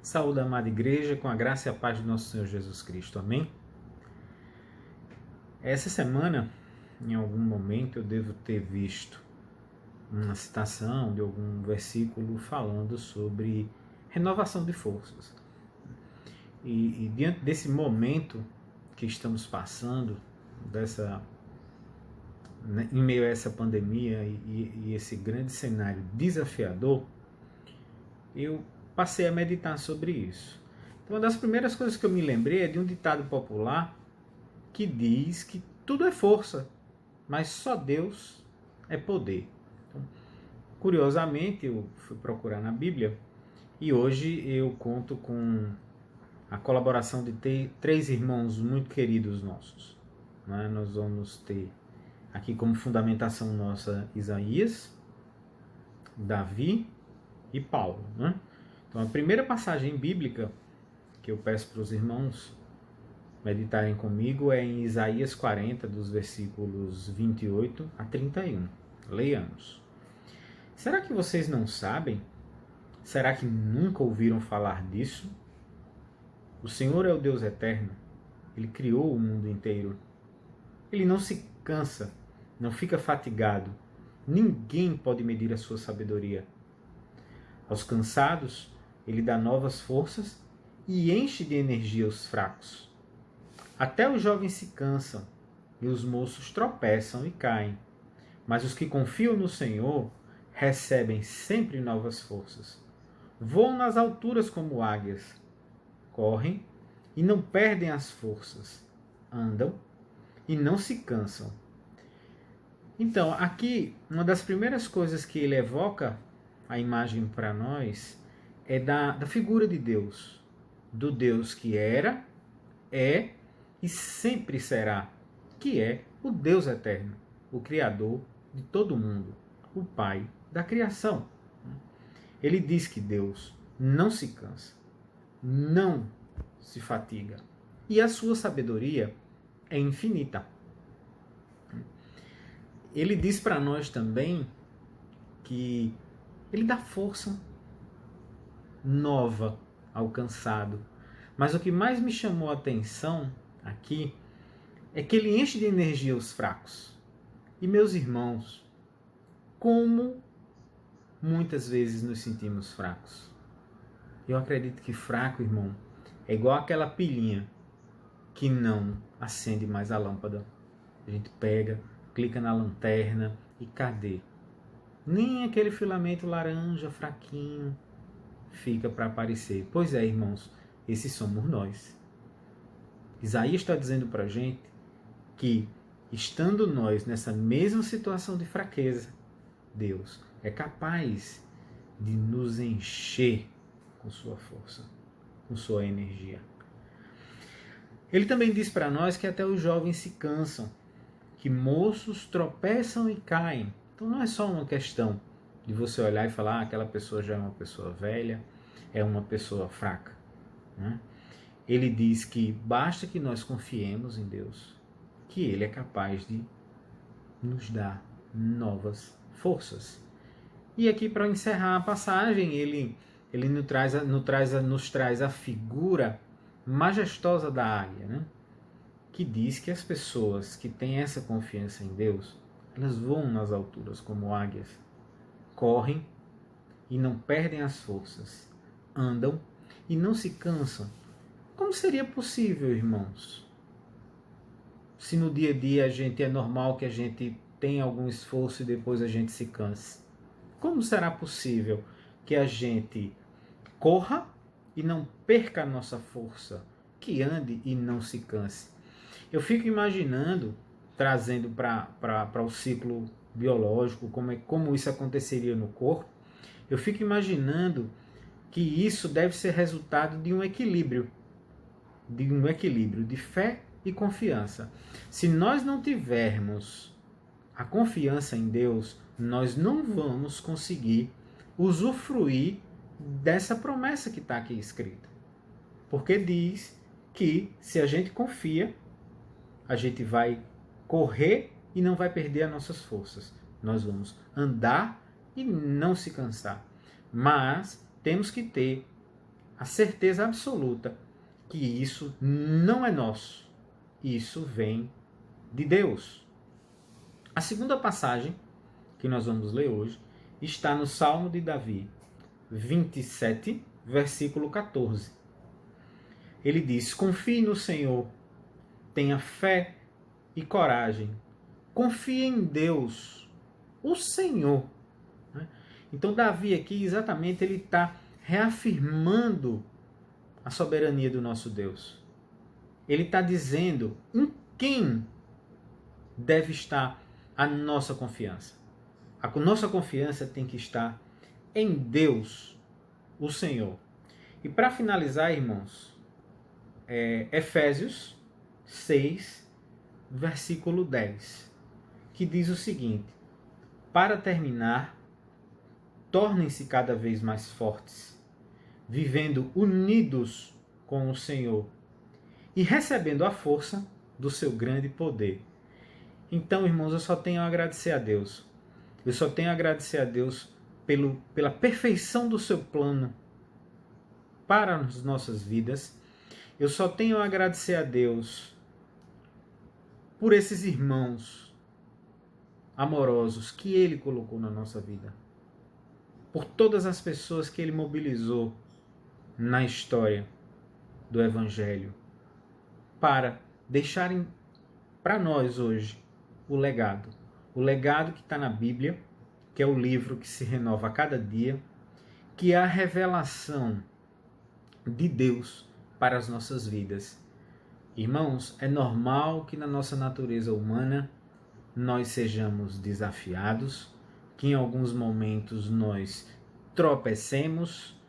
Saúde, amada igreja, com a graça e a paz do nosso Senhor Jesus Cristo. Amém? Essa semana, em algum momento, eu devo ter visto uma citação de algum versículo falando sobre renovação de forças. E diante desse momento que estamos passando, em meio a essa pandemia e esse grande cenário desafiador, eu passei a meditar sobre isso. Então, uma das primeiras coisas que eu me lembrei é de um ditado popular que diz que tudo é força, mas só Deus é poder. Então, curiosamente, eu fui procurar na Bíblia e hoje eu conto com a colaboração de três irmãos muito queridos nossos. Nós vamos ter aqui como fundamentação nossa Isaías, Davi e Paulo. Então, a primeira passagem bíblica que eu peço para os irmãos meditarem comigo é em Isaías 40, dos versículos 28 a 31. Leiamos. Será que vocês não sabem? Será que nunca ouviram falar disso? O Senhor é o Deus eterno. Ele criou o mundo inteiro. Ele não se cansa, não fica fatigado. Ninguém pode medir a sua sabedoria. Aos cansados, ele dá novas forças e enche de energia os fracos. Até os jovens se cansam e os moços tropeçam e caem. Mas os que confiam no Senhor recebem sempre novas forças. Voam nas alturas como águias. Correm e não perdem as forças. Andam e não se cansam. Então, aqui, uma das primeiras coisas que ele evoca a imagem para nós é da figura de Deus. Do Deus que era, é e sempre será, que é o Deus eterno, o Criador de todo mundo, o Pai da criação. Ele diz que Deus não se cansa, não se fatiga, e a sua sabedoria é infinita. Ele diz para nós também que ele dá força nova ao cansado. Mas o que mais me chamou a atenção aqui é que ele enche de energia os fracos. E meus irmãos, como muitas vezes nos sentimos fracos? Eu acredito que fraco, irmão, é igual aquela pilhinha que não acende mais a lâmpada. A gente pega, clica na lanterna e cadê? Nem aquele filamento laranja fraquinho fica para aparecer. Pois é, irmãos, esses somos nós. Isaías está dizendo para a gente que, estando nós nessa mesma situação de fraqueza, Deus é capaz de nos encher com sua força, com sua energia. Ele também diz para nós que até os jovens se cansam, que moços tropeçam e caem. Então não é só uma questão de você olhar e falar aquela pessoa já é uma pessoa velha, é uma pessoa fraca. Ele diz que basta que nós confiemos em Deus, que Ele é capaz de nos dar novas forças. E aqui, para encerrar a passagem, ele nos traz a figura majestosa da águia, que diz que as pessoas que têm essa confiança em Deus, elas voam nas alturas como águias, correm e não perdem as forças, andam e não se cansam. Como seria possível, irmãos? Se no dia a dia é normal que a gente tenha algum esforço e depois a gente se canse. Como será possível que a gente corra e não perca a nossa força, que ande e não se canse? Eu fico imaginando, trazendo para o ciclo biológico, como isso aconteceria no corpo, eu fico imaginando que isso deve ser resultado de um equilíbrio de fé e confiança. Se nós não tivermos a confiança em Deus, nós não vamos conseguir usufruir dessa promessa que está aqui escrita. Porque diz que se a gente confia, a gente vai correr e não vai perder as nossas forças. Nós vamos andar e não se cansar. Mas temos que ter a certeza absoluta que isso não é nosso, isso vem de Deus. A segunda passagem que nós vamos ler hoje está no Salmo de Davi, 27, versículo 14. Ele diz: confie no Senhor, tenha fé e coragem, confie em Deus, o Senhor. Então Davi aqui exatamente ele está reafirmando a soberania do nosso Deus. Ele está dizendo em quem deve estar a nossa confiança. A nossa confiança tem que estar em Deus, o Senhor. E para finalizar, irmãos, Efésios 6, versículo 10, que diz o seguinte: para terminar, tornem-se cada vez mais fortes, vivendo unidos com o Senhor e recebendo a força do seu grande poder. Então, irmãos, eu só tenho a agradecer a Deus. Eu só tenho a agradecer a Deus pela perfeição do seu plano para as nossas vidas. Eu só tenho a agradecer a Deus por esses irmãos amorosos que Ele colocou na nossa vida. Por todas as pessoas que Ele mobilizou na história do Evangelho para deixarem para nós hoje o legado. O legado que está na Bíblia, que é o livro que se renova a cada dia, que é a revelação de Deus para as nossas vidas. Irmãos, é normal que na nossa natureza humana nós sejamos desafiados, que em alguns momentos nós tropecemos,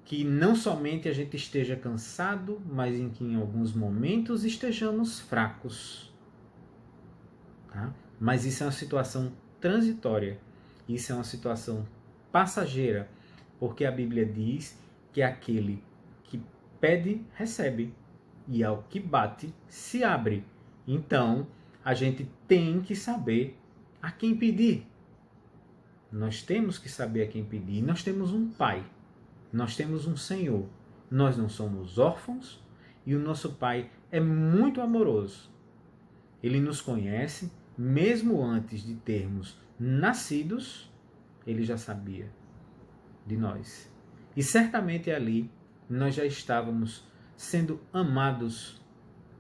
que não somente a gente esteja cansado, mas em que em alguns momentos estejamos fracos. Tá? Mas isso é uma situação transitória, isso é uma situação passageira, porque a Bíblia diz que aquele que pede, recebe, e ao que bate, se abre. Então, a gente tem que saber a quem pedir. Nós temos que saber a quem pedir. Nós temos um Pai, nós temos um Senhor. Nós não somos órfãos e o nosso Pai é muito amoroso. Ele nos conhece, mesmo antes de termos nascidos, Ele já sabia de nós. E certamente ali nós já estávamos sendo amados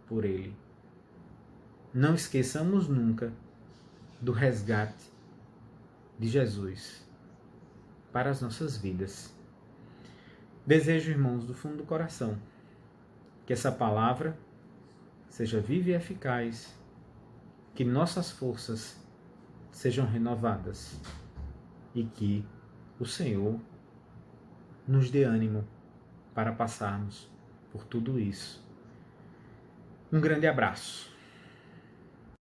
por Ele. Não esqueçamos nunca do resgate de Jesus para as nossas vidas. Desejo, irmãos, do fundo do coração, que essa palavra seja viva e eficaz, que nossas forças sejam renovadas e que o Senhor nos dê ânimo para passarmos por tudo isso. Um grande abraço.